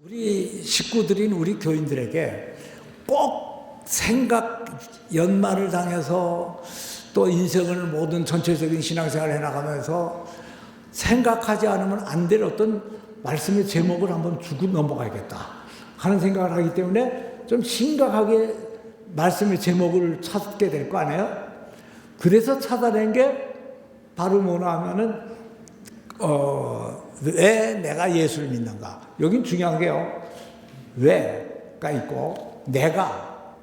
우리 식구들인 우리 교인들에게 꼭 연말을 당해서 또 인생을 모든 전체적인 신앙생활을 해나가면서 생각하지 않으면 안 될 어떤 말씀의 제목을 한번 주고 넘어가야겠다 하는 생각을 하기 때문에 좀 심각하게 말씀의 제목을 찾게 될 거 아니에요? 그래서 찾아낸 게 바로 뭐냐 하면은 왜 내가 예수를 믿는가? 여긴 중요한 게요. 왜가 있고 내가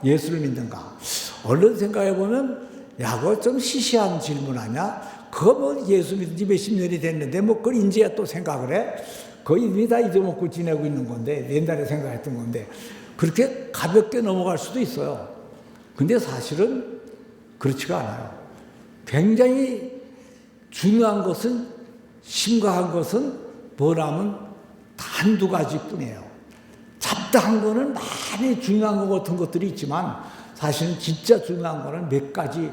예수를 믿는가? 얼른 생각해 보면 야, 그거 좀 시시한 질문 아니야? 그거 뭐 예수 믿은 지 몇십 년이 됐는데 뭐 그걸 이제야 또 생각을 해? 거의 이미 다 잊어먹고 지내고 있는 건데 옛날에 생각했던 건데 그렇게 가볍게 넘어갈 수도 있어요. 근데 사실은 그렇지가 않아요. 굉장히 중요한 것은, 심각한 것은 뭐라면 한두 가지뿐이에요. 잡다한 거는 많이 중요한 것 같은 것들이 있지만 사실은 진짜 중요한 거는 몇 가지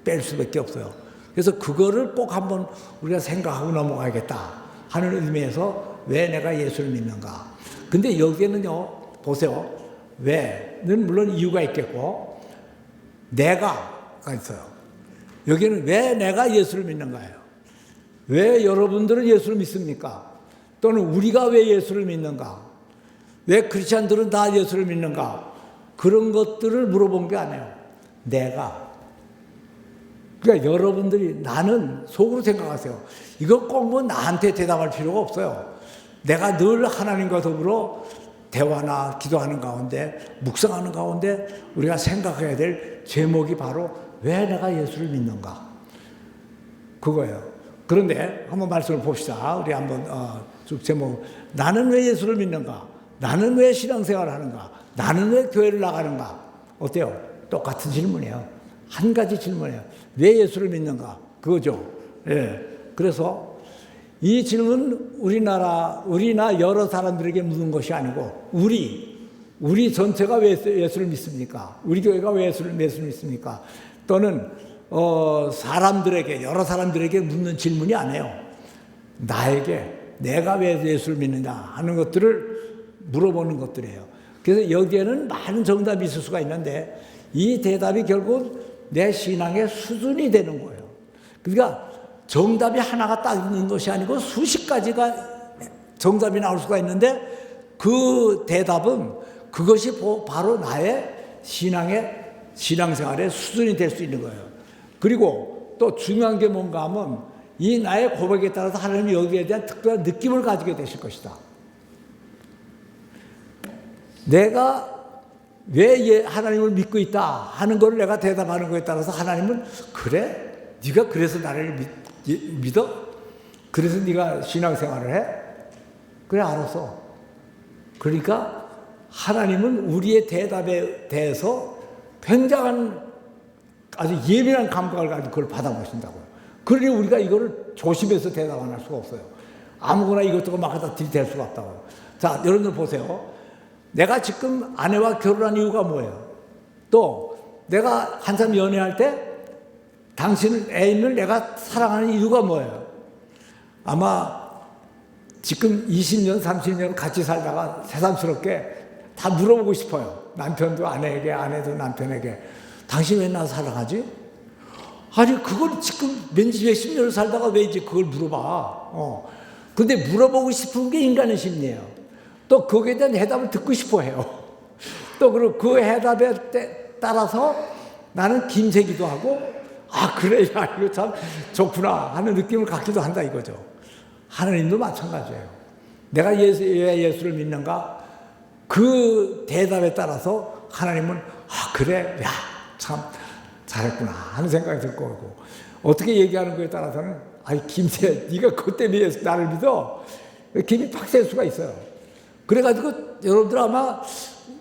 뺄 수밖에 없어요. 그래서 그거를 꼭 한번 우리가 생각하고 넘어가야겠다 하는 의미에서 왜 내가 예수를 믿는가. 근데 여기에는요, 보세요. 왜는 물론 이유가 있겠고 내가가 있어요. 여기는 왜 내가 예수를 믿는가예요. 왜 여러분들은 예수를 믿습니까? 또는 우리가 왜 예수를 믿는가? 왜 크리스찬들은 다 예수를 믿는가? 그런 것들을 물어본 게 아니에요. 내가. 그러니까 여러분들이 나는 속으로 생각하세요. 이거 꼭 뭐 나한테 대답할 필요가 없어요. 내가 늘 하나님과 더불어 대화나 기도하는 가운데, 묵상하는 가운데 우리가 생각해야 될 제목이 바로 왜 내가 예수를 믿는가? 그거예요. 그런데 한번 말씀을 봅시다. 우리 한번 쭉 제목. 나는 왜 예수를 믿는가? 나는 왜 신앙생활을 하는가? 나는 왜 교회를 나가는가? 어때요? 똑같은 질문이에요. 한 가지 질문이에요. 왜 예수를 믿는가? 그거죠. 예. 그래서 이 질문은 우리나 여러 사람들에게 묻는 것이 아니고 우리 전체가 왜 예수를 믿습니까? 우리 교회가 왜 예수를 믿습니까? 또는 사람들에게, 여러 사람들에게 묻는 질문이 아니에요. 나에게 내가 왜 예수를 믿느냐 하는 것들을 물어보는 것들이에요. 그래서 여기에는 많은 정답이 있을 수가 있는데 이 대답이 결국 내 신앙의 수준이 되는 거예요. 그러니까 정답이 하나가 딱 있는 것이 아니고 수십 가지가 정답이 나올 수가 있는데 그 대답은 그것이 바로 나의 신앙생활의 수준이 될 수 있는 거예요. 그리고 또 중요한 게 뭔가 하면 이 나의 고백에 따라서 하나님이 여기에 대한 특별한 느낌을 가지게 되실 것이다. 내가 왜 하나님을 믿고 있다 하는 걸 내가 대답하는 것에 따라서 하나님은 그래? 네가 그래서 나를 믿어? 그래서 네가 신앙생활을 해? 그래, 알았어. 그러니까 하나님은 우리의 대답에 대해서 굉장한 아주 예민한 감각을 가지고 그걸 받아보신다고요. 그러니 우리가 이거를 조심해서 대답 안 할 수가 없어요. 아무거나 이것저것 막 갖다 들이댈 수가 없다고요. 자, 여러분들 보세요. 내가 지금 아내와 결혼한 이유가 뭐예요? 또 내가 한 사람 연애할 때 애인을 내가 사랑하는 이유가 뭐예요? 아마 지금 20년, 30년 같이 살다가 새삼스럽게 다 물어보고 싶어요. 남편도 아내에게, 아내도 남편에게. 당신 왜 나 사랑하지? 아니, 그걸 지금 몇십 년을 살다가 왜 이제 그걸 물어봐? 근데 물어보고 싶은 게 인간의 심리예요. 또 거기에 대한 해답을 듣고 싶어 해요. 또 그리고 그 해답에 따라서 나는 김새기도 하고, 아, 그래, 야, 이거 참 좋구나 하는 느낌을 갖기도 한다 이거죠. 하나님도 마찬가지예요. 내가 왜 예수를 믿는가? 그 대답에 따라서 하나님은, 아, 그래, 야, 참 잘했구나 하는 생각이 들 거고, 어떻게 얘기하는 거에 따라서는, 아이, 김새, 네가 그것 때문에 나를 믿어? 김이 팍 셀 수가 있어요. 그래가지고 여러분들 아마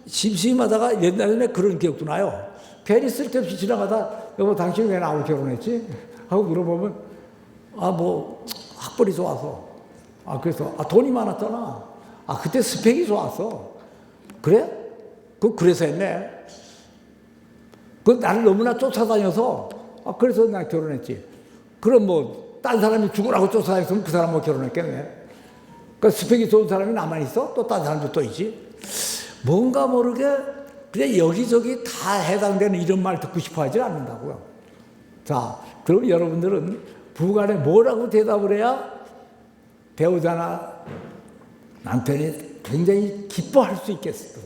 심심하다가 옛날에 그런 기억도 나요. 괜히 쓸데없이 지나가다 여보 당신 왜 나하고 결혼했지? 하고 물어보면 뭐 학벌이 좋아서 그래서 돈이 많았잖아. 그때 스펙이 좋았어. 그래? 그래서 했네. 나를 너무나 쫓아다녀서 그래서 나 결혼했지. 그럼 뭐 딴 사람이 죽으라고 쫓아다녔으면 그 사람하고 결혼했겠네. 그러니까 스펙이 좋은 사람이 나만 있어? 또 다른 사람도 또 있지? 뭔가 모르게 그냥 여기저기 다 해당되는 이런 말 듣고 싶어 하지 않는다고요. 자, 그럼 여러분들은 부부간에 뭐라고 대답을 해야 배우자나 남편이 굉장히 기뻐할 수 있겠어요.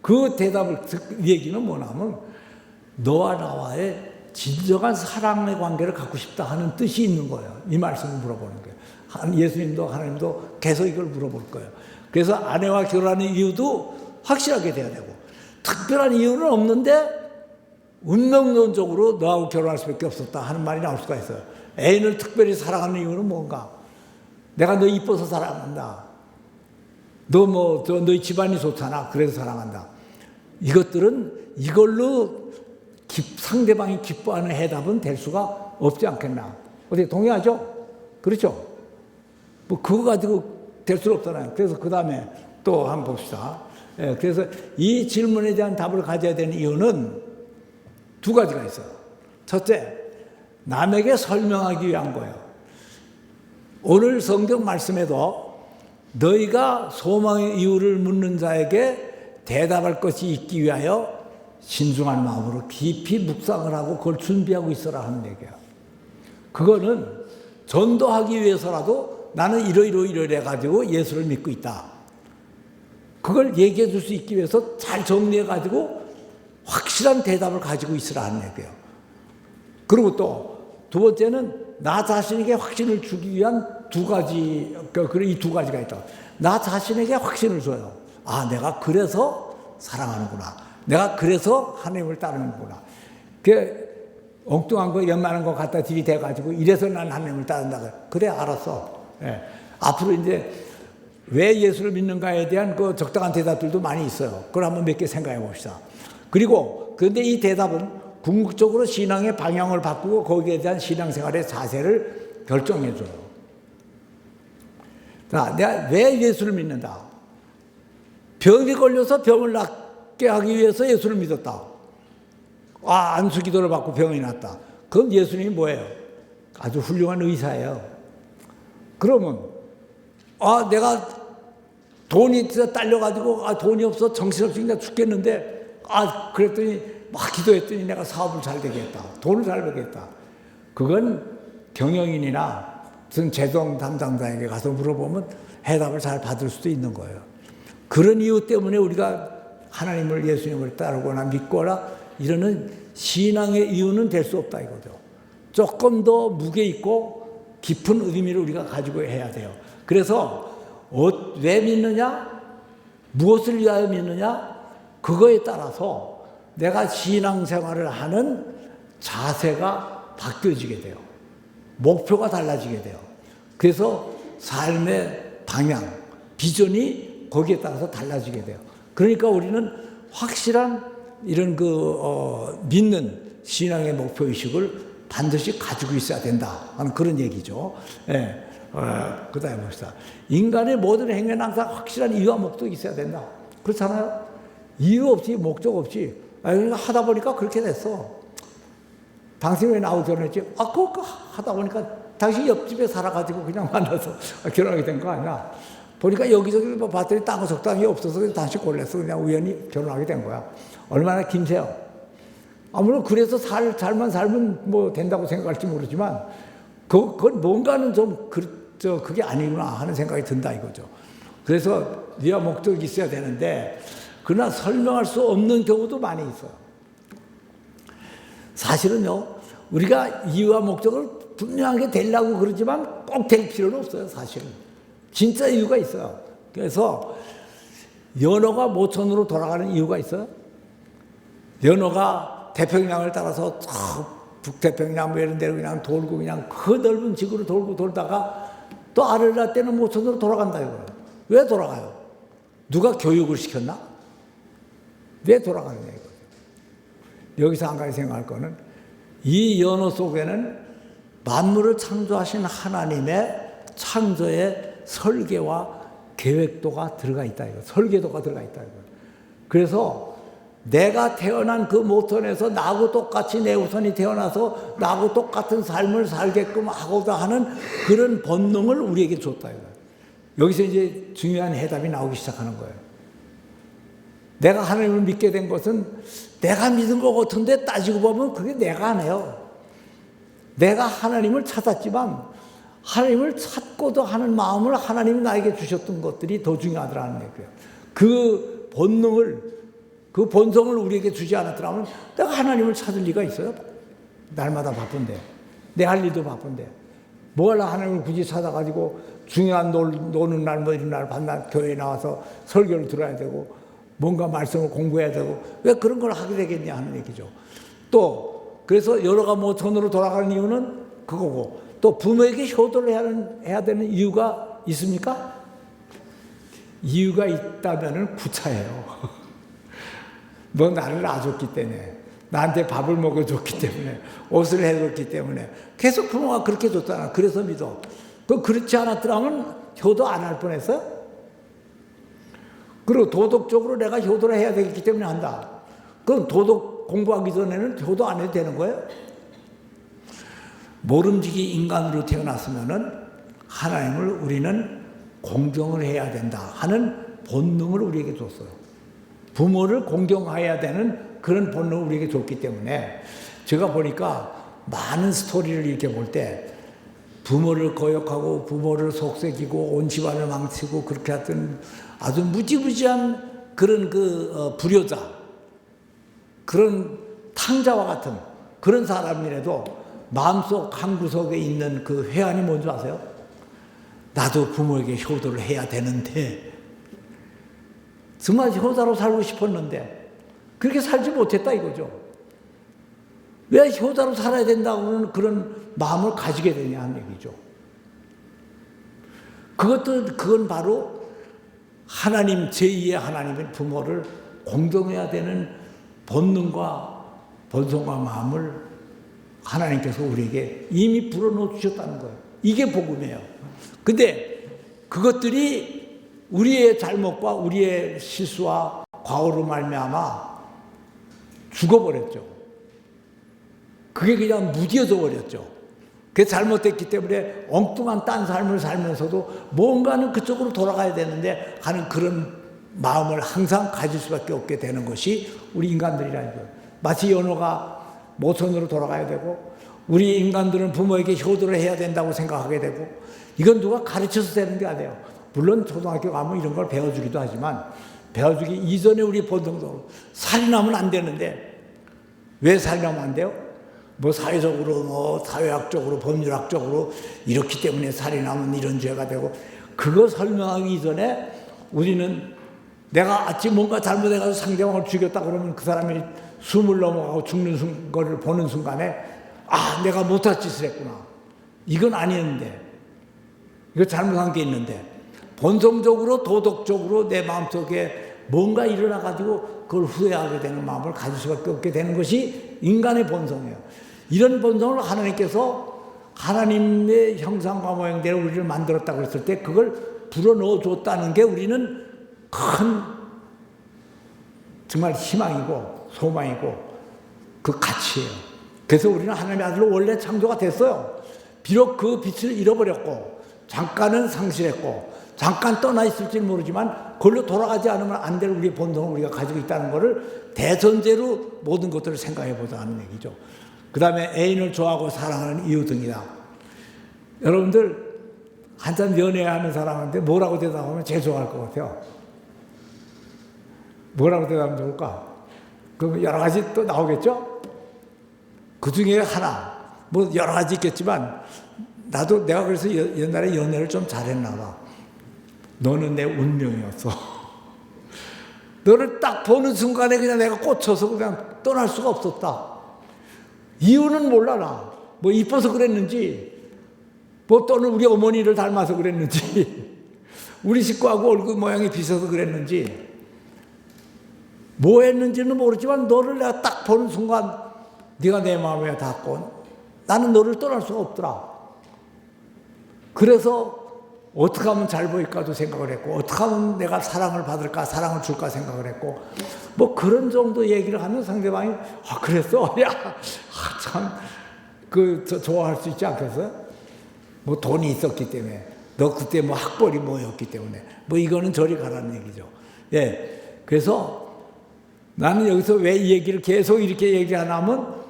그 대답을 얘기는 뭐냐면 너와 나와의 진정한 사랑의 관계를 갖고 싶다 하는 뜻이 있는 거예요. 이 말씀을 물어보는 거예요. 예수님도 하나님도 계속 이걸 물어볼 거예요. 그래서 아내와 결혼하는 이유도 확실하게 돼야 되고 특별한 이유는 없는데 운명론적으로 너하고 결혼할 수밖에 없었다 하는 말이 나올 수가 있어요. 애인을 특별히 사랑하는 이유는 뭔가? 내가 너 이뻐서 사랑한다. 너희 집안이 좋잖아. 그래서 사랑한다. 이것들은 이걸로 상대방이 기뻐하는 해답은 될 수가 없지 않겠나. 어떻게 동의하죠? 그렇죠? 뭐 그거 가지고 될 수는 없잖아요. 그래서 그 다음에 또 한번 봅시다. 그래서 이 질문에 대한 답을 가져야 되는 이유는 두 가지가 있어요. 첫째, 남에게 설명하기 위한 거예요. 오늘 성경 말씀에도 너희가 소망의 이유를 묻는 자에게 대답할 것이 있기 위하여 신중한 마음으로 깊이 묵상을 하고 그걸 준비하고 있어라 하는 얘기예요. 그거는 전도하기 위해서라도 나는 이러이러이러해 가지고 예수를 믿고 있다. 그걸 얘기해 줄 수 있기 위해서 잘 정리해 가지고 확실한 대답을 가지고 있으라 하는 얘기예요. 그리고 또 두 번째는 나 자신에게 확신을 주기 위한 이 두 가지가 있다. 나 자신에게 확신을 줘요. 아, 내가 그래서 사랑하는구나. 내가 그래서 하나님을 따르는구나. 그 엉뚱한 거, 연만한 거 갖다 들이대가지고 이래서 난 하나님을 따른다. 그래, 알았어. 예. 앞으로 이제 왜 예수를 믿는가에 대한 그 적당한 대답들도 많이 있어요. 그걸 한번 몇 개 생각해 봅시다. 그리고 그런데 이 대답은 궁극적으로 신앙의 방향을 바꾸고 거기에 대한 신앙생활의 자세를 결정해 줘요. 자, 내가 왜 예수를 믿는다? 병이 걸려서 병을 낫게 하기 위해서 예수를 믿었다. 아, 안수 기도를 받고 병이 났다. 그럼 예수님이 뭐예요? 아주 훌륭한 의사예요. 그러면 내가 돈이 딸려가지고 돈이 없어 정신없이 그냥 죽겠는데 그랬더니 막 기도했더니 내가 사업을 잘 되겠다. 돈을 잘 벌겠다. 그건 경영인이나 무슨 재정 담당자에게 가서 물어보면 해답을 잘 받을 수도 있는 거예요. 그런 이유 때문에 우리가 하나님을 예수님을 따르거나 믿거나 이러는 신앙의 이유는 될 수 없다 이거죠. 조금 더 무게 있고 깊은 의미를 우리가 가지고 해야 돼요. 그래서 왜 믿느냐? 무엇을 위하여 믿느냐? 그거에 따라서 내가 신앙생활을 하는 자세가 바뀌어지게 돼요. 목표가 달라지게 돼요. 그래서 삶의 방향, 비전이 거기에 따라서 달라지게 돼요. 그러니까 우리는 확실한 이런 믿는 신앙의 목표의식을 반드시 가지고 있어야 된다 하는 그런 얘기죠. 예. 그 다음에 봅시다. 인간의 모든 행위는 항상 확실한 이유와 목적이 있어야 된다. 그렇잖아요? 이유 없이, 목적 없이. 그러니까 하다 보니까 그렇게 됐어. 당신 왜 나하고 결혼했지? 그거 하다 보니까 당신 옆집에 살아가지고 그냥 만나서 결혼하게 된 거 아니야? 보니까 여기저기 봤더니 땅은 적당히 없어서 당신 골랐어. 그냥 우연히 결혼하게 된 거야. 얼마나 김새요. 아무래도 그래서 잘만 살면 뭐 된다고 생각할지 모르지만, 그건 뭔가는 좀, 그게 아니구나 하는 생각이 든다 이거죠. 그래서 네가 목적이 있어야 되는데, 그러나 설명할 수 없는 경우도 많이 있어요. 사실은요, 우리가 이유와 목적을 분명하게 되려고 그러지만 꼭 될 필요는 없어요, 사실은. 진짜 이유가 있어요. 그래서 연어가 모천으로 돌아가는 이유가 있어요. 연어가 태평양을 따라서 북태평양 이런 데로 그냥 돌고 그냥 그 넓은 지구를 돌고 돌다가 또 아르라 때는 모천으로 돌아간다 이거예요. 왜 돌아가요? 누가 교육을 시켰나? 왜 돌아가느냐 이거죠. 여기서 한 가지 생각할 거는 이 연어 속에는 만물을 창조하신 하나님의 창조의 설계와 계획도가 들어가 있다 이거. 설계도가 들어가 있다 이거. 그래서 내가 태어난 그 모턴에서 나하고 똑같이 내 후손이 태어나서 나하고 똑같은 삶을 살게끔 하고자 하는 그런 본능을 우리에게 줬다 이거. 여기서 이제 중요한 해답이 나오기 시작하는 거예요. 내가 하나님을 믿게 된 것은 내가 믿은 것 같은데 따지고 보면 그게 내가 아니에요. 내가 하나님을 찾았지만 하나님을 찾고도 하는 마음을 하나님이 나에게 주셨던 것들이 더 중요하더라는 얘기예요. 그 본능을, 그 본성을 우리에게 주지 않았더라면 내가 하나님을 찾을 리가 있어요? 날마다 바쁜데, 내 할 일도 바쁜데 뭐 하려 하나님을 굳이 찾아가지고 중요한 노는 날 뭐 이런 날 밤낮 교회에 나와서 설교를 들어야 되고 뭔가 말씀을 공부해야 되고 왜 그런 걸 하게 되겠냐 하는 얘기죠. 또 그래서 여러가 모천으로 돌아가는 이유는 그거고, 또 부모에게 효도를 해야 되는 이유가 있습니까? 이유가 있다면 구차해요. 너 나를 낳아줬기 때문에, 나한테 밥을 먹여줬기 때문에, 옷을 해줬기 때문에 계속 부모가 그렇게 줬잖아. 그래서 믿어. 그렇지 않았더라면 효도 안 할 뻔했어요. 그리고 도덕적으로 내가 효도를 해야 되기 때문에 한다. 그럼 도덕 공부하기 전에는 효도 안 해도 되는 거예요? 모름지기 인간으로 태어났으면은 하나님을 우리는 공경을 해야 된다 하는 본능을 우리에게 줬어요. 부모를 공경해야 되는 그런 본능을 우리에게 줬기 때문에 제가 보니까 많은 스토리를 이렇게 볼 때 부모를 거역하고 부모를 속삭이고 온 집안을 망치고 그렇게 하던 아주 무지무지한 그런 불효자, 그런 탕자와 같은 그런 사람이라도 마음속 한 구석에 있는 그 회한이 뭔지 아세요? 나도 부모에게 효도를 해야 되는데, 정말 효자로 살고 싶었는데 그렇게 살지 못했다 이거죠. 왜 효자로 살아야 된다고는 그런 마음을 가지게 되냐 하는 얘기죠. 그건 바로 하나님, 제2의 하나님의 부모를 공경해야 되는 본능과 본성과 마음을 하나님께서 우리에게 이미 불어넣어 주셨다는 거예요. 이게 복음이에요. 근데 그것들이 우리의 잘못과 우리의 실수와 과오로 말미암아 죽어버렸죠. 그게 그냥 무뎌져 버렸죠. 그게 잘못됐기 때문에 엉뚱한 딴 삶을 살면서도 뭔가는 그쪽으로 돌아가야 되는데 하는 그런 마음을 항상 가질 수밖에 없게 되는 것이 우리 인간들이라는 거예요. 마치 연호가 모천으로 돌아가야 되고, 우리 인간들은 부모에게 효도를 해야 된다고 생각하게 되고, 이건 누가 가르쳐서 되는 게 아니에요. 물론 초등학교 가면 이런 걸 배워주기도 하지만 배워주기 이전에 우리 본성적으로 살인하면 안 되는데, 왜 살인하면 안 돼요? 뭐 사회적으로 뭐 사회학적으로 법률학적으로 이렇기 때문에 살인하면 이런 죄가 되고, 그거 설명하기 이전에 우리는 내가 아침 뭔가 잘못해가지고 상대방을 죽였다 그러면 그 사람이 숨을 넘어가고 죽는 거를 보는 순간에 아, 내가 못할 짓을 했구나. 이건 아니었는데, 이거 잘못한 게 있는데, 본성적으로 도덕적으로 내 마음속에 뭔가 일어나가지고 그걸 후회하게 되는 마음을 가질 수밖에 없게 되는 것이 인간의 본성이에요. 이런 본성을 하나님께서 하나님의 형상과 모양대로 우리를 만들었다고 했을 때 그걸 불어넣어 줬다는 게 우리는 큰 정말 희망이고 소망이고 그 가치예요. 그래서 우리는 하나님의 아들로 원래 창조가 됐어요. 비록 그 빛을 잃어버렸고 잠깐은 상실했고 잠깐 떠나 있을지는 모르지만 그걸로 돌아가지 않으면 안 될 우리의 본성을 우리가 가지고 있다는 것을 대전제로 모든 것들을 생각해 보자 하는 얘기죠. 그 다음에 애인을 좋아하고 사랑하는 이유 등이다. 여러분들 한참 연애하는 사람한테 뭐라고 대답하면 제일 좋아할 것 같아요? 뭐라고 대답하면 좋을까? 그럼 여러 가지 또 나오겠죠? 그 중에 하나, 뭐 여러 가지 있겠지만 내가 그래서 옛날에 연애를 좀 잘했나 봐. 너는 내 운명이었어. 너를 딱 보는 순간에 그냥 내가 꽂혀서 그냥 떠날 수가 없었다. 이유는 몰라 나. 뭐 이뻐서 그랬는지, 뭐 또는 우리 어머니를 닮아서 그랬는지, 우리 식구하고 얼굴 모양이 비슷해서 그랬는지, 뭐 했는지는 모르지만 너를 내가 딱 보는 순간 네가 내 마음에 닿고 나는 너를 떠날 수가 없더라. 그래서 어떻게 하면 잘 보일까도 생각을 했고, 어떻게 하면 내가 사랑을 받을까, 사랑을 줄까 생각을 했고, 뭐 그런 정도 얘기를 하면 상대방이 그랬어? 야, 참 좋아할 수 있지 않겠어요? 뭐 돈이 있었기 때문에. 너 그때 뭐 학벌이 뭐였기 때문에 뭐 이거는 저리 가라는 얘기죠. 예. 그래서 나는 여기서 왜 이 얘기를 계속 이렇게 얘기하냐면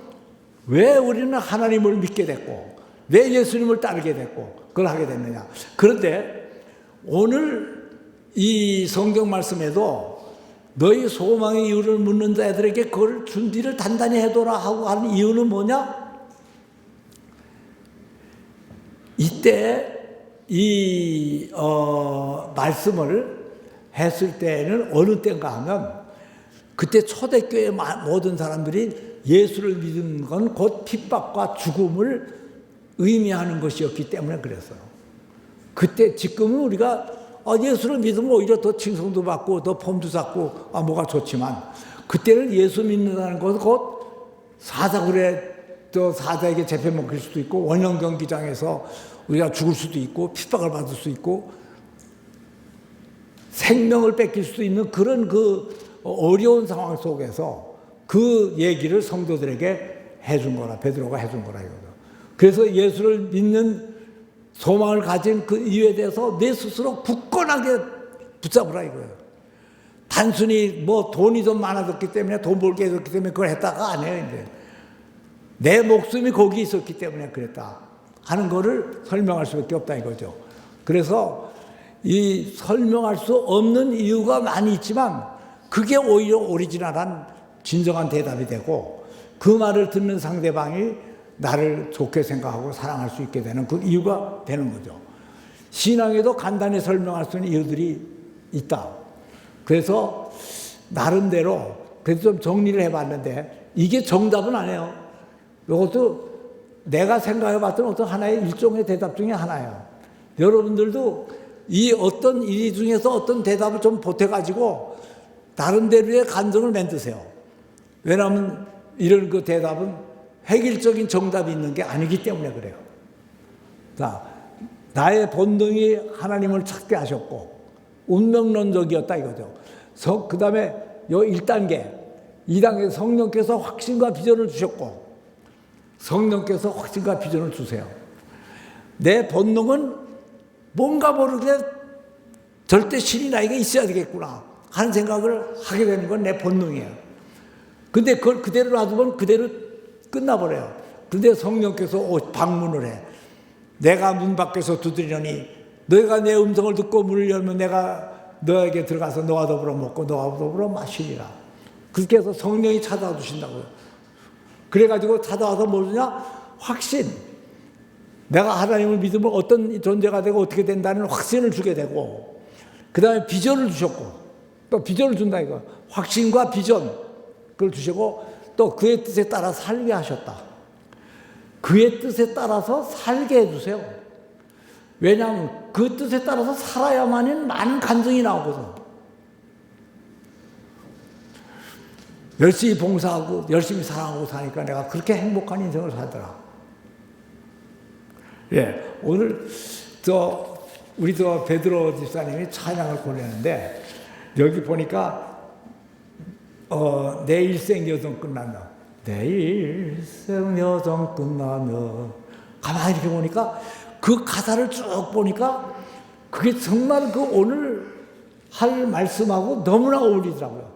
왜 우리는 하나님을 믿게 됐고 왜 예수님을 따르게 됐고 그걸 하게 됐느냐. 그런데 오늘 이 성경 말씀에도 너희 소망의 이유를 묻는 자들에게 그걸 준비를 단단히 해둬라 하고 하는 이유는 뭐냐? 이때 이 말씀을 했을 때는 어느 때인가 하면 그때 초대교회 모든 사람들이 예수를 믿는 건 곧 핍박과 죽음을 의미하는 것이었기 때문에 그랬어요. 그때 지금은 우리가 예수를 믿으면 오히려 더 칭송도 받고 더 폼도 잡고 뭐가 좋지만 그때는 예수 믿는다는 것은 곧 사자굴에 또 사자에게 잡혀 먹힐 수도 있고 원형 경기장에서 우리가 죽을 수도 있고 핍박을 받을 수 있고 생명을 뺏길 수도 있는 그런 그 어려운 상황 속에서 그 얘기를 성도들에게 해준 거라, 베드로가 해준 거라 이거죠. 그래서 예수를 믿는 소망을 가진 그 이유에 대해서 내 스스로 굳건하게 붙잡으라 이거예요. 단순히 뭐 돈이 좀 많아졌기 때문에 돈 벌게 해줬기 때문에 그걸 했다가 아니에요. 이제 내 목숨이 거기 있었기 때문에 그랬다 하는 거를 설명할 수밖에 없다 이거죠. 그래서 이 설명할 수 없는 이유가 많이 있지만 그게 오히려 오리지널한 진정한 대답이 되고 그 말을 듣는 상대방이 나를 좋게 생각하고 사랑할 수 있게 되는 그 이유가 되는 거죠. 신앙에도 간단히 설명할 수 있는 이유들이 있다. 그래서 나름대로 그래서 좀 정리를 해봤는데 이게 정답은 아니에요. 이것도 내가 생각해봤던 어떤 하나의 일종의 대답 중에 하나예요. 여러분들도 이 어떤 일 중에서 어떤 대답을 좀 보태가지고 나름대로의 감정을 만드세요. 왜냐하면 이런 그 대답은 획일적인 정답이 있는 게 아니기 때문에 그래요. 자, 나의 본능이 하나님을 찾게 하셨고 운명론적이었다 이거죠. 그 다음에 요 1단계, 2단계 성령께서 확신과 비전을 주셨고 성령께서 확신과 비전을 주세요. 내 본능은 뭔가 모르게 절대 신이 나에게 있어야 되겠구나 하는 생각을 하게 되는 건 내 본능이에요. 근데 그걸 그대로 놔두면 그대로 끝나버려요. 근데 성령께서 방문을 해. 내가 문 밖에서 두드리려니 너희가 내 음성을 듣고 문을 열면 내가 너에게 들어가서 너와 더불어 먹고 너와 더불어 마시리라. 그렇게 해서 성령이 찾아와 주신다고요. 그래가지고 찾아와서 뭐냐? 확신. 내가 하나님을 믿으면 어떤 존재가 되고 어떻게 된다는 확신을 주게 되고 그 다음에 비전을 주셨고 또 비전을 준다 이거. 확신과 비전 그걸 주시고 또 그의 뜻에 따라 살게 하셨다. 그의 뜻에 따라서 살게 해주세요. 왜냐하면 그 뜻에 따라서 살아야만이 많은 감정이 나오거든. 열심히 봉사하고 열심히 사랑하고 사니까 내가 그렇게 행복한 인생을 살더라. 예, 오늘 우리 베드로 집사님이 찬양을 보내는데 여기 보니까 내 일생 여정 끝났나? 내 일생 여정 끝나며 가만히 이렇게 보니까 그 가사를 쭉 보니까 그게 정말 그 오늘 할 말씀하고 너무나 어울리더라고요.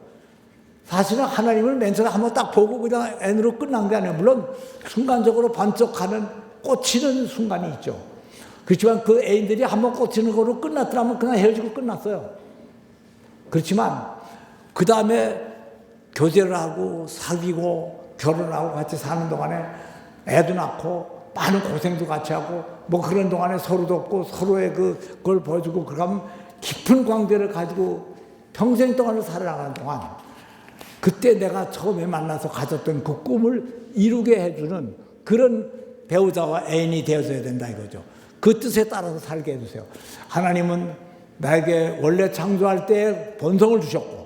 사실은 하나님을 맨 처음에 한번 딱 보고 그냥 N으로 끝난 게 아니에요. 물론 순간적으로 반짝하는 꽂히는 순간이 있죠. 그렇지만 그 애인들이 한번 꽂히는 거로 끝났더라면 그냥 헤어지고 끝났어요. 그렇지만 그 다음에 교제를 하고 사귀고 결혼하고 같이 사는 동안에 애도 낳고 많은 고생도 같이 하고 뭐 그런 동안에 서로 돕고 서로의 그걸 보여주고 그러면 깊은 관계를 가지고 평생 동안을 살아가는 동안 그때 내가 처음에 만나서 가졌던 그 꿈을 이루게 해주는 그런 배우자와 애인이 되어줘야 된다 이거죠. 그 뜻에 따라서 살게 해주세요. 하나님은 나에게 원래 창조할 때 본성을 주셨고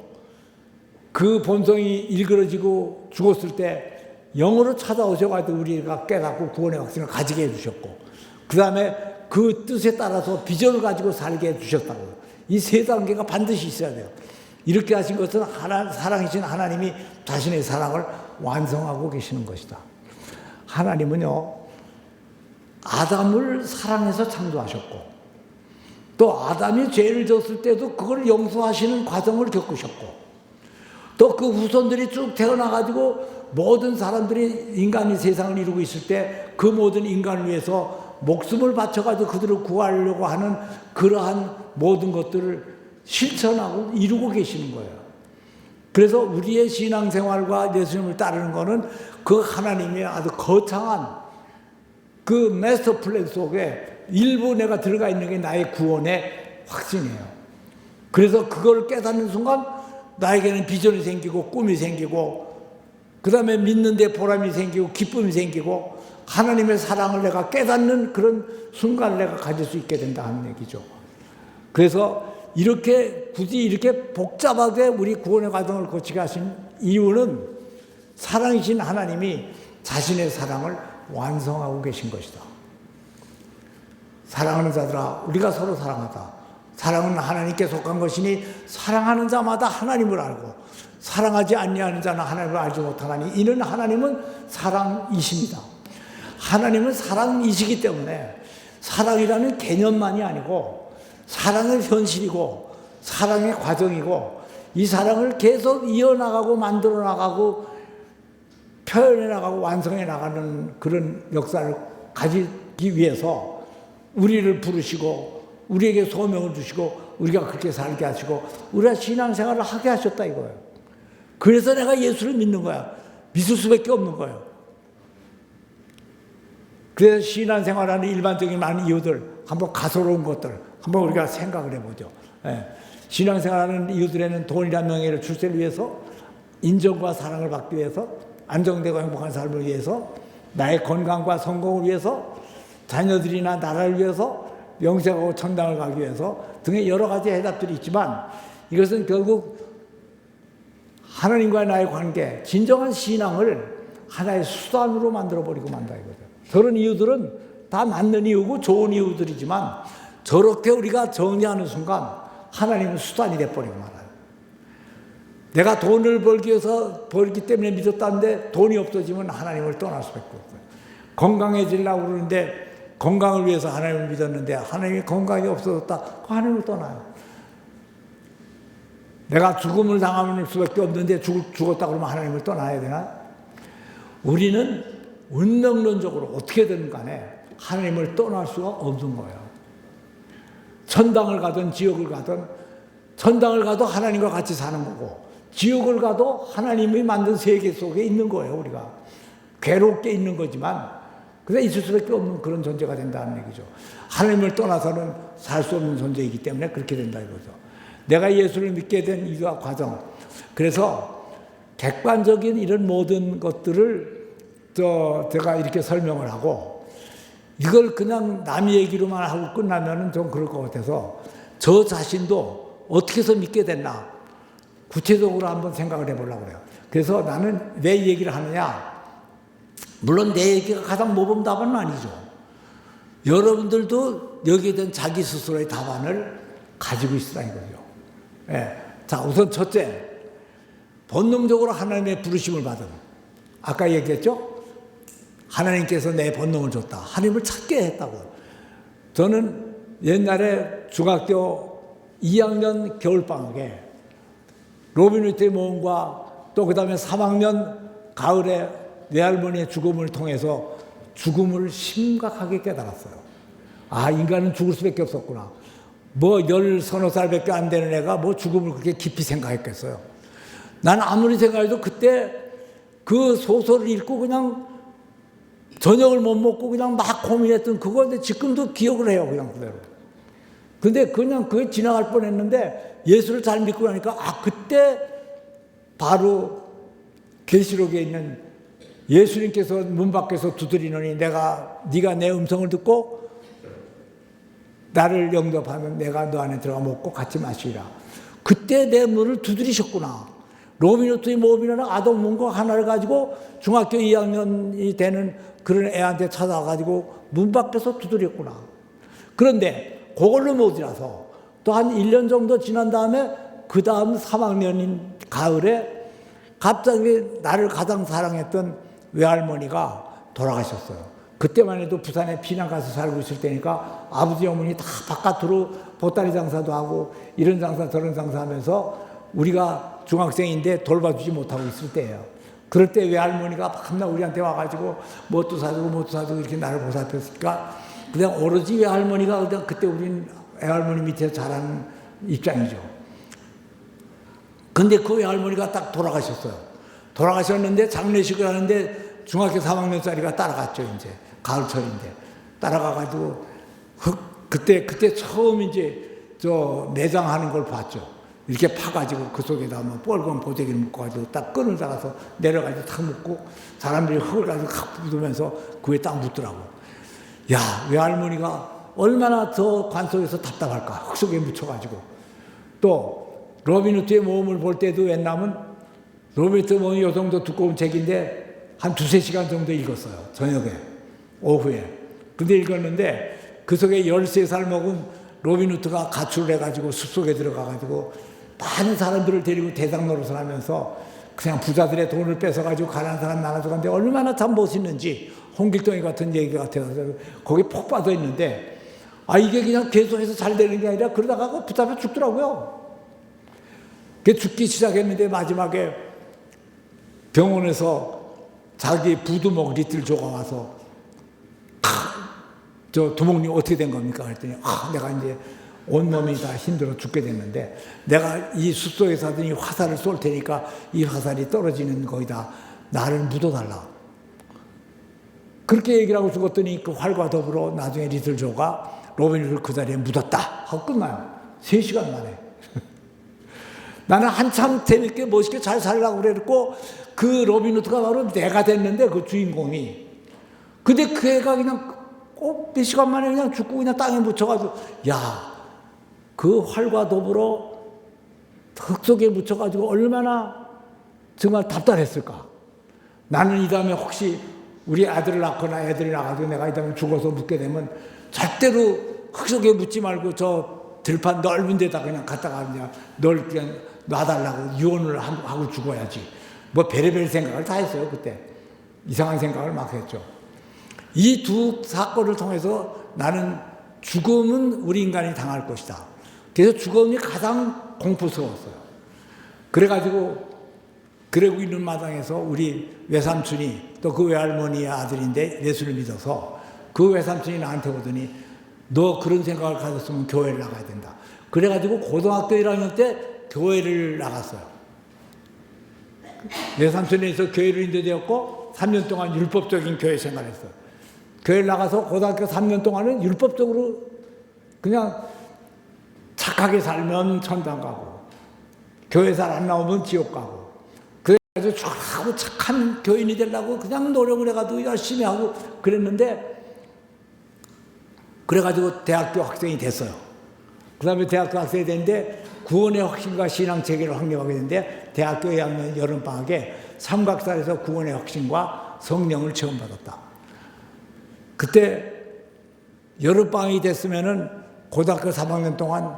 그 본성이 일그러지고 죽었을 때 영으로 찾아오셔가지고 우리가 깨닫고 구원의 확신을 가지게 해주셨고 그 다음에 그 뜻에 따라서 비전을 가지고 살게 해주셨다고요. 이 세 단계가 반드시 있어야 돼요. 이렇게 하신 것은 사랑이신 하나님이 자신의 사랑을 완성하고 계시는 것이다. 하나님은요 아담을 사랑해서 창조하셨고 또 아담이 죄를 졌을 때도 그걸 용서하시는 과정을 겪으셨고, 또 그 후손들이 쭉 태어나가지고 모든 사람들이 인간이 세상을 이루고 있을 때 그 모든 인간을 위해서 목숨을 바쳐가지고 그들을 구하려고 하는 그러한 모든 것들을 실천하고 이루고 계시는 거예요. 그래서 우리의 신앙생활과 예수님을 따르는 것은 그 하나님의 아주 거창한 그 마스터 플랜 속에 일부 내가 들어가 있는 게 나의 구원의 확신이에요. 그래서 그걸 깨닫는 순간 나에게는 비전이 생기고 꿈이 생기고, 그 다음에 믿는 데 보람이 생기고 기쁨이 생기고, 하나님의 사랑을 내가 깨닫는 그런 순간을 내가 가질 수 있게 된다 하는 얘기죠. 그래서 이렇게 굳이 이렇게 복잡하게 우리 구원의 과정을 거치게 하신 이유는 사랑이신 하나님이 자신의 사랑을 완성하고 계신 것이다. 사랑하는 자들아, 우리가 서로 사랑하자. 사랑은 하나님께 속한 것이니 사랑하는 자마다 하나님을 알고 사랑하지 아니하는 자는 하나님을 알지 못하나니 이는 하나님은 사랑이십니다. 하나님은 사랑이시기 때문에 사랑이라는 개념만이 아니고 사랑의 현실이고 사랑의 과정이고, 이 사랑을 계속 이어나가고 만들어 나가고 표현해 나가고 완성해 나가는 그런 역사를 가지기 위해서 우리를 부르시고 우리에게 소명을 주시고 우리가 그렇게 살게 하시고 우리가 신앙생활을 하게 하셨다 이거예요. 그래서 내가 예수를 믿는 거야. 믿을 수밖에 없는 거예요. 그래서 신앙생활하는 일반적인 많은 이유들, 한번 가소로운 것들 한번 우리가 생각을 해보죠. 예. 신앙생활하는 이유들에는 돈이란 명예를 출세를 위해서, 인정과 사랑을 받기 위해서, 안정되고 행복한 삶을 위해서, 나의 건강과 성공을 위해서, 자녀들이나 나라를 위해서, 영생하고 천당을 가기 위해서 등의 여러 가지 해답들이 있지만, 이것은 결국 하나님과의 나의 관계, 진정한 신앙을 하나의 수단으로 만들어버리고 만다 이거죠. 저런 이유들은 다 맞는 이유고 좋은 이유들이지만 저렇게 우리가 정리하는 순간 하나님은 수단이 돼버리고 말아요. 내가 돈을 벌기 때문에 믿었다는데 돈이 없어지면 하나님을 떠날 수밖에 없어요. 건강해지려고 그러는데 건강을 위해서 하나님을 믿었는데 하나님이 건강이 없어졌다, 하나님을 떠나요. 내가 죽음을 당하는 수밖에 없는데 죽었다 그러면 하나님을 떠나야 되나? 우리는 운명론적으로 어떻게든 간에 하나님을 떠날 수가 없는 거예요. 천당을 가든 지옥을 가든, 천당을 가도 하나님과 같이 사는 거고 지옥을 가도 하나님이 만든 세계 속에 있는 거예요. 우리가 괴롭게 있는 거지만 그래서 있을 수밖에 없는 그런 존재가 된다는 얘기죠. 하나님을 떠나서는 살 수 없는 존재이기 때문에 그렇게 된다 이거죠. 내가 예수를 믿게 된 이유와 과정, 그래서 객관적인 이런 모든 것들을 제가 이렇게 설명을 하고 이걸 그냥 남 얘기로만 하고 끝나면은 좀 그럴 것 같아서 저 자신도 어떻게 해서 믿게 됐나 구체적으로 한번 생각을 해보려고 그래요. 그래서 나는 왜 이 얘기를 하느냐, 물론 내 얘기가 가장 모범답은 아니죠. 여러분들도 여기에 대한 자기 스스로의 답안을 가지고 있으라 이거죠. 예. 자, 우선 첫째, 본능적으로 하나님의 부르심을 받은, 아까 얘기했죠? 하나님께서 내 본능을 줬다. 하나님을 찾게 했다고. 저는 옛날에 중학교 2학년 겨울방학에 로빈 위트의 모험과 또 그 다음에 3학년 가을에 외할머니의 죽음을 통해서 죽음을 심각하게 깨달았어요. 아, 인간은 죽을 수밖에 없었구나. 뭐 10서너 살밖에 안 되는 애가 뭐 죽음을 그렇게 깊이 생각했겠어요. 난 아무리 생각해도 그때 그 소설을 읽고 그냥 저녁을 못 먹고 그냥 막 고민했던 그건데 지금도 기억을 해요. 그냥 그대로. 근데 그냥 그게 지나갈 뻔했는데 예수를 잘 믿고 나니까 아, 그때 바로 계시록에 있는 예수님께서 문 밖에서 두드리노니 네가 내 음성을 듣고 나를 영접하면 내가 너 안에 들어가 먹고 같이 마시리라. 그때 내 문을 두드리셨구나. 로빈 후트의 모험이라는 아동 문고 하나를 가지고 중학교 2학년이 되는 그런 애한테 찾아가지고 문 밖에서 두드렸구나. 그런데 그걸로 모자라서 또 한 1년 정도 지난 다음에 그 다음 3학년인 가을에 갑자기 나를 가장 사랑했던 외할머니가 돌아가셨어요. 그때만 해도 부산에 피난 가서 살고 있을 때니까 아버지 어머니 다 바깥으로 보따리 장사도 하고 이런 장사 저런 장사 하면서 우리가 중학생인데 돌봐주지 못하고 있을 때예요. 그럴 때 외할머니가 밤낮 우리한테 와가지고 뭣도 사주고 이렇게 나를 보살폈으니까 그냥 오로지 외할머니가 그때 우린 외할머니 밑에서 자라는 입장이죠. 근데 그 외할머니가 딱 돌아가셨어요. 돌아가셨는데 장례식을 하는데 중학교 3학년짜리가 따라갔죠. 이제 가을철인데 따라가가지고 그때 처음 이제 저 매장하는 걸 봤죠. 이렇게 파가지고 그 속에다 뭐 뻘건 보재기를 묶어가지고 딱 끈을 달아서 내려가지고 탁 묶고 사람들이 흙을 가지고 탁 묻으면서 그 위에 딱 묻더라고. 야, 외할머니가 얼마나 저 관 속에서 답답할까. 흙 속에 묻혀가지고. 또 로빈후드의 모험을 볼 때도 웬남은 로빈후드 모험이 요 정도 두꺼운 책인데 한 2-3시간 정도 읽었어요. 저녁에 오후에. 근데 읽었는데 그 속에 13살 먹은 로빈후드가 가출을 해가지고 숲속에 들어가가지고 많은 사람들을 데리고 대장 노릇을 하면서 그냥 부자들의 돈을 뺏어가지고 가난한 사람 나눠주는데 얼마나 참 멋있는지 홍길동이 같은 얘기 같아서 거기 폭 빠져 있는데 이게 그냥 계속해서 잘 되는 게 아니라 그러다가 붙잡혀 죽더라고요. 그 죽기 시작했는데 마지막에 병원에서 자기 부두목 리틀조가 와서 저 두목님 어떻게 된 겁니까? 그랬더니 내가 이제 온몸이 다 힘들어 죽게 됐는데 내가 이 숲속에서 하더니 화살을 쏠 테니까 이 화살이 떨어지는 거기다 나를 묻어달라. 그렇게 얘기를 하고 죽었더니 그 활과 더불어 나중에 리틀조가 로빈후드를 그 자리에 묻었다 하고 끝나요. 3시간 만에. 나는 한참 재밌게 멋있게 잘 살려고 그랬고 그 로빈후드가 바로 내가 됐는데 그 주인공이. 근데 그 애가 그냥 꼭 몇 시간 만에 그냥 죽고 그냥 땅에 묻혀가지고 그 활과 더불어 흙 속에 묻혀가지고 얼마나 정말 답답했을까. 나는 이 다음에 혹시 우리 아들을 낳거나 애들이 낳아가지고 내가 이 다음에 죽어서 묻게 되면 절대로 흙 속에 묻지 말고 저 들판 넓은 데다 그냥 갖다가 그냥 널 그냥 놔달라고 유언을 하고 죽어야지. 뭐 별의별 생각을 다 했어요. 그때 이상한 생각을 막 했죠. 이 두 사건을 통해서 나는 죽음은 우리 인간이 당할 것이다. 그래서 죽음이 가장 공포스러웠어요. 그래가지고 그러고 있는 마당에서 우리 외삼촌이 또 그 외할머니의 아들인데 예수를 믿어서 그 외삼촌이 나한테 오더니 너 그런 생각을 가졌으면 교회를 나가야 된다. 그래가지고 고등학교 1학년 때 교회를 나갔어요. 외삼촌에서 교회를 인도되었고 3년 동안 율법적인 교회 생활을 했어요. 교회를 나가서 고등학교 3년 동안은 율법적으로 그냥 착하게 살면 천당 가고 교회 잘 안 나오면 지옥 가고 그래가지고 쫙하고 착한 교인이 되려고 그냥 노력을 해가지고 열심히 하고 그랬는데 그래가지고 대학교 학생이 됐어요. 그 다음에 대학교 학생이 됐는데 구원의 확신과 신앙체계를 확립하게 됐는데 대학교 2학년 여름방학에 삼각산에서 구원의 확신과 성령을 체험받았다. 그때 여름방학이 됐으면은 고등학교 3학년 동안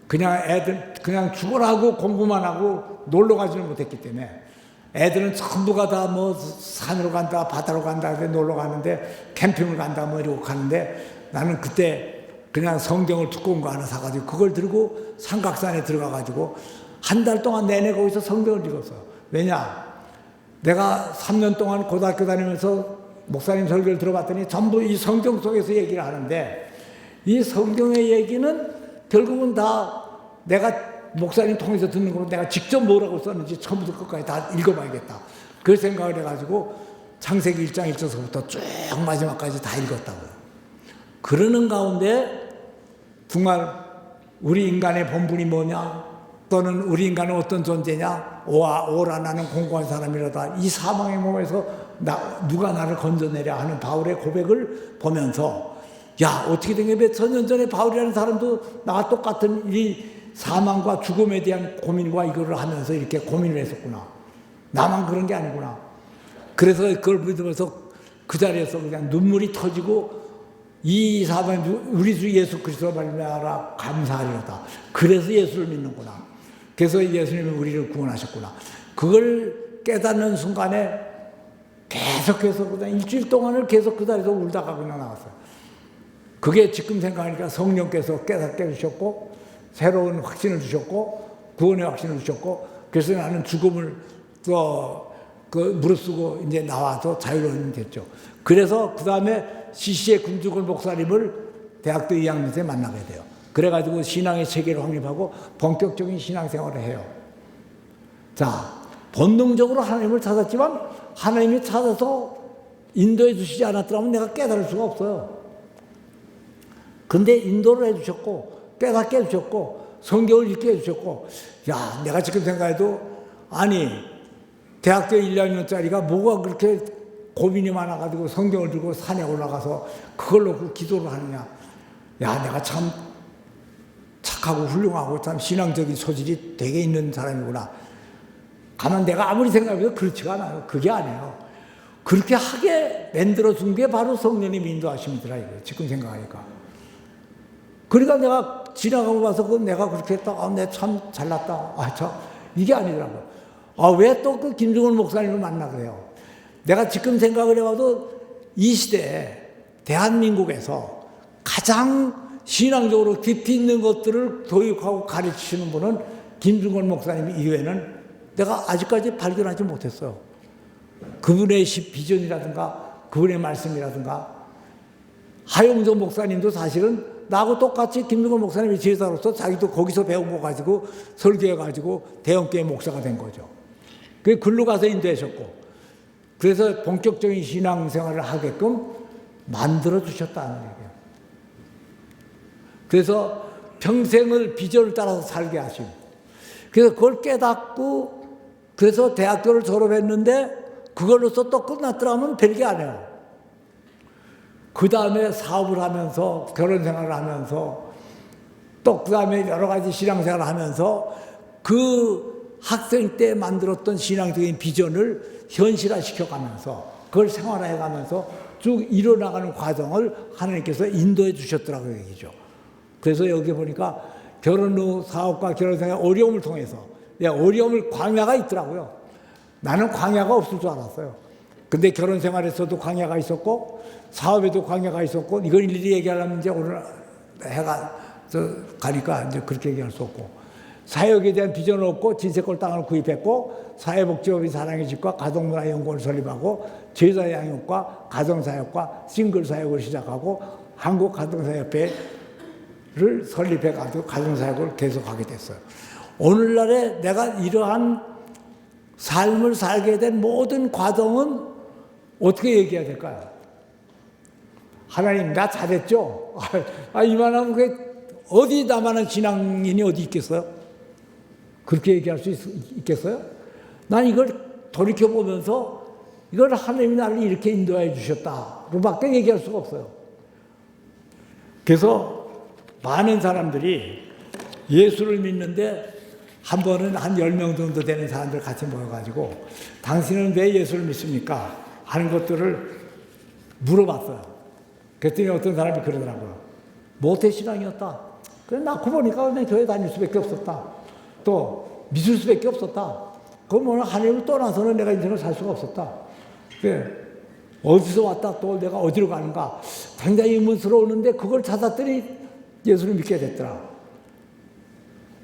그냥 애들 그냥 죽으라고 공부만 하고 놀러 가지는 못했기 때문에 애들은 전부가 다 뭐 산으로 간다 바다로 간다 놀러 가는데 캠핑을 간다 뭐 이러고 가는데 나는 그때 그냥 성경을 두꺼운 거 하나 사가지고 그걸 들고 삼각산에 들어가가지고 한 달 동안 내내 거기서 성경을 읽었어요. 왜냐? 내가 3년 동안 고등학교 다니면서 목사님 설교를 들어봤더니 전부 이 성경 속에서 얘기를 하는데 이 성경의 얘기는 결국은 다 내가 목사님 통해서 듣는 거로 내가 직접 뭐라고 썼는지 처음부터 끝까지 다 읽어봐야겠다. 그 생각을 해가지고 창세기 1장 1절서부터 쭉 마지막까지 다 읽었다고요. 그러는 가운데 정말 우리 인간의 본분이 뭐냐 또는 우리 인간은 어떤 존재냐 오라 나는 공고한 사람이라다 이 사망의 몸에서 누가 나를 건져내랴 하는 바울의 고백을 보면서 야 어떻게 된 게 몇 천년 전에 바울이라는 사람도 나와 똑같은 이 사망과 죽음에 대한 고민과 이거를 하면서 이렇게 고민을 했었구나. 나만 그런 게 아니구나. 그래서 그걸 믿으면서 그 자리에서 그냥 눈물이 터지고 이 사망 우리 주 예수 그리스도 말미암아 감사하리로다. 그래서 예수를 믿는구나. 그래서 예수님이 우리를 구원하셨구나. 그걸 깨닫는 순간에 계속해서 그냥 일주일 동안을 계속 그 자리에서 울다가 그냥 나왔어요. 그게 지금 생각하니까 성령께서 깨닫게 해주셨고, 새로운 확신을 주셨고, 구원의 확신을 주셨고, 그래서 나는 죽음을 무릅쓰고 이제 나와서 자유로운 됐죠. 그래서 그 다음에 CC의 금주걸 목사님을 대학교 2학년 때 만나게 돼요. 그래가지고 신앙의 세계를 확립하고 본격적인 신앙생활을 해요. 자, 본능적으로 하나님을 찾았지만 하나님이 찾아서 인도해 주시지 않았더라면 내가 깨달을 수가 없어요. 근데 인도를 해주셨고, 깨닫게 해주셨고, 성경을 읽게 해주셨고, 야, 내가 지금 생각해도, 아니, 대학교 1, 2학년짜리가 뭐가 그렇게 고민이 많아가지고 성경을 들고 산에 올라가서 그걸로 기도를 하느냐. 야, 내가 참 착하고 훌륭하고 참 신앙적인 소질이 되게 있는 사람이구나. 가만 내가 아무리 생각해도 그렇지가 않아요. 그게 아니에요. 그렇게 하게 만들어준 게 바로 성령님 인도하심이더라, 이거예요. 지금 생각하니까. 그러니까 내가 지나가고 봐서 내가 그렇게 했다. 내가 참 잘났다. 이게 아니더라고요. 왜 또 그 김중원 목사님을 만나게 해요? 내가 지금 생각을 해봐도 이 시대에 대한민국에서 가장 신앙적으로 깊이 있는 것들을 교육하고 가르치시는 분은 김중원 목사님 이외에는 내가 아직까지 발견하지 못했어요. 그분의 비전이라든가 그분의 말씀이라든가. 하용조 목사님도 사실은 나하고 똑같이 김중원 목사님의 제자로서 자기도 거기서 배운 거 가지고 설교해가지고 대형교회 목사가 된 거죠. 그 글로 가서 인도하셨고, 그래서 본격적인 신앙생활을 하게끔 만들어 주셨다는 얘기예요. 그래서 평생을 비전을 따라서 살게 하시고, 그래서 그걸 깨닫고, 그래서 대학교를 졸업했는데 그걸로서 또 끝났더라면 별게 아니에요. 그 다음에 사업을 하면서, 결혼 생활을 하면서, 또 그 다음에 여러 가지 신앙생활을 하면서 그 학생 때 만들었던 신앙적인 비전을 현실화 시켜가면서 그걸 생활해 가면서 쭉 이뤄나가는 과정을 하나님께서 인도해 주셨더라고요, 얘기죠. 그래서 여기 보니까 결혼 후 사업과 결혼생활 어려움을 통해서, 어려움을 광야가 있더라고요. 나는 광야가 없을 줄 알았어요. 근데 결혼생활에서도 광야가 있었고 사업에도 광야가 있었고, 이걸 일일이 얘기하려면 이제 오늘 해가 가니까 이제 그렇게 얘기할 수 없고, 사역에 대한 비전을 얻고 진세골 땅을 구입했고, 사회복지법인 사랑의 집과 가정문화연구원을 설립하고, 제자 양육과 가정사역과 싱글사역을 시작하고, 한국가정사역회를 설립해가지고 가정사역을 계속하게 됐어요. 오늘날에 내가 이러한 삶을 살게 된 모든 과정은 어떻게 얘기해야 될까요? 하나님, 나 잘했죠? 이만한 게 어디 나만한 신앙인이 어디 있겠어요? 그렇게 얘기할 수 있겠어요? 난 이걸 돌이켜보면서 이걸 하나님이 나를 이렇게 인도해 주셨다로밖에 얘기할 수가 없어요. 그래서 많은 사람들이 예수를 믿는데 한 번은 한 10명 정도 되는 사람들 같이 모여가지고 당신은 왜 예수를 믿습니까? 하는 것들을 물어봤어요. 그랬더니 어떤 사람이 그러더라고요. 모태신앙이었다. 그래, 낳고 보니까 내 교회 다닐 수밖에 없었다. 또 믿을 수밖에 없었다. 그러면 하나님을 떠나서는 내가 인생을 살 수가 없었다. 그래, 어디서 왔다 또 내가 어디로 가는가 굉장히 의문스러웠는데 그걸 찾았더니 예수를 믿게 됐더라.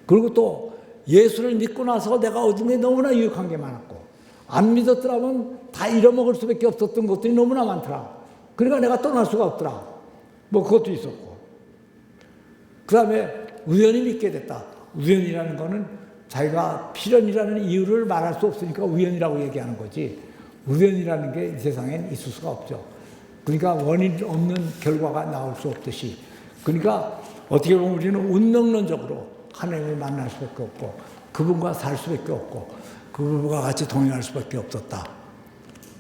그리고 또 예수를 믿고 나서 내가 얻은 게 너무나 유익한 게 많았고, 안 믿었더라면 다 잃어먹을 수밖에 없었던 것들이 너무나 많더라. 그러니까 내가 떠날 수가 없더라. 뭐 그것도 있었고, 그 다음에 우연히 믿게 됐다. 우연이라는 거는 자기가 필연이라는 이유를 말할 수 없으니까 우연이라고 얘기하는 거지, 우연이라는 게 이 세상엔 있을 수가 없죠. 그러니까 원인 없는 결과가 나올 수 없듯이, 그러니까 어떻게 보면 우리는 운명론적으로 하나님을 만날 수밖에 없고 그분과 살 수밖에 없고 그분과 같이 동행할 수밖에 없었다.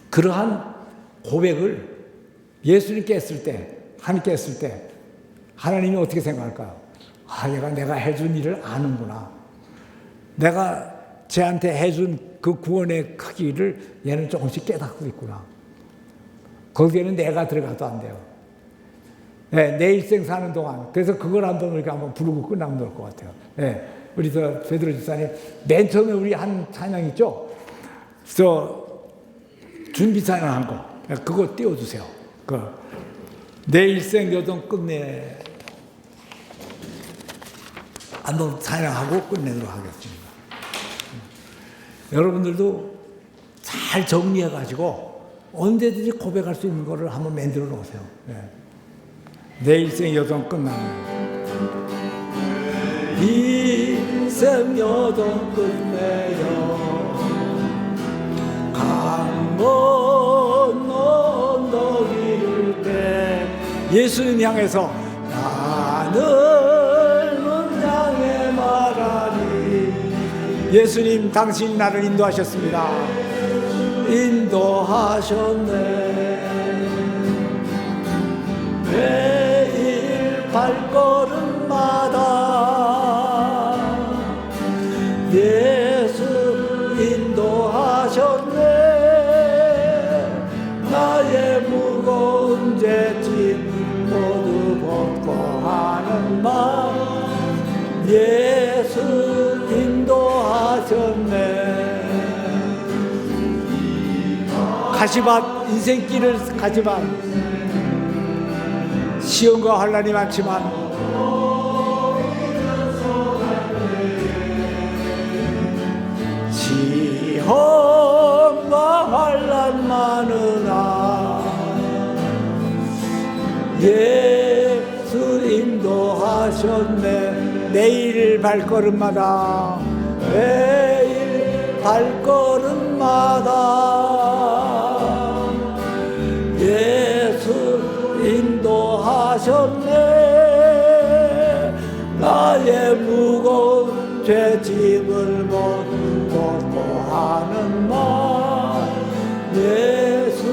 그러한 고백을 예수님께 했을 때, 하나님께 했을 때 하나님이 어떻게 생각할까요? 얘가 내가 해준 일을 아는구나. 내가 쟤한테 해준 그 구원의 크기를 얘는 조금씩 깨닫고 있구나. 거기에는 내가 들어가도 안 돼요. 내 일생 사는 동안. 그래서 그걸 한번 우리가 한번 부르고 끝나면 좋을 것 같아요. 우리 베드로 집사님, 맨 처음에 우리 한 찬양 있죠? 준비 찬양 한 거. 그거 띄워주세요. 내 일생 여정 끝내. 한번 찬양하고 끝내도록 하겠습니다. 여러분들도 잘 정리해가지고 언제든지 고백할 수 있는 거를 한번 만들어 놓으세요. 내 일생 여정 끝나면. 일생 여정 끝내요 강 건너 언덕 이를 때 예수님 향해서 나는 향해 말하리. 예수님 당신이 나를 인도하셨습니다. 인도하셨네. 매일 발걸음마다 예수 인도하셨네. 나의 무거운 죄짐 모두 벗고 하는 마음 예수 인도하셨네. 가시밭 인생길을 가지만 시험과 환난이 많지만 시험과 환난 많으나 예수 인도하셨네. 매일 발걸음마다 매일 발걸음마다 예수 인도하셨네. 나의 무거운 죄짐을 모두 벗고 하는 말 예수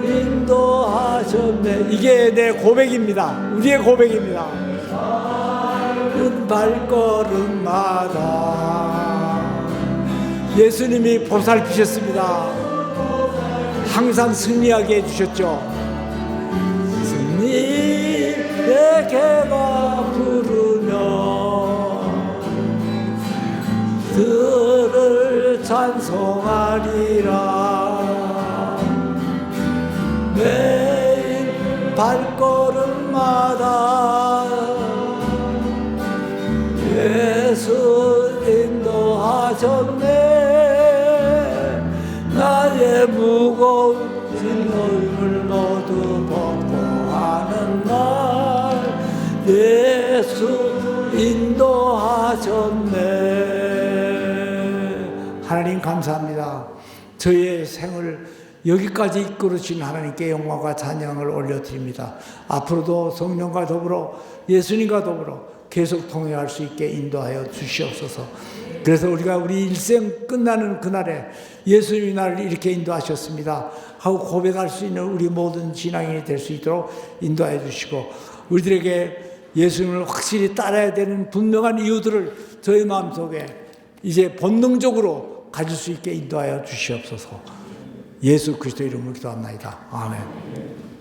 인도하셨네. 이게 내 고백입니다. 우리의 고백입니다. 발걸음마다 예수님이 보살피셨습니다. 항상 승리하게 해주셨죠. 승리의 개가 부르며 그를 찬송하리라. 매일 발걸음마다 예수 인도하셨네. 나의 무거운 짐을 모두 벗고 하는 날 예수 인도하셨네. 하나님 감사합니다. 저의 생을 여기까지 이끌으신 하나님께 영광과 찬양을 올려드립니다. 앞으로도 성령과 더불어 예수님과 더불어 계속 동행할 수 있게 인도하여 주시옵소서. 그래서 우리가 우리 일생 끝나는 그날에 예수님이 나를 이렇게 인도하셨습니다 하고 고백할 수 있는 우리 모든 신앙인이 될 수 있도록 인도하여 주시고, 우리들에게 예수님을 확실히 따라야 되는 분명한 이유들을 저희 마음속에 이제 본능적으로 가질 수 있게 인도하여 주시옵소서. 예수 그리스도 이름으로 기도합니다. 아멘.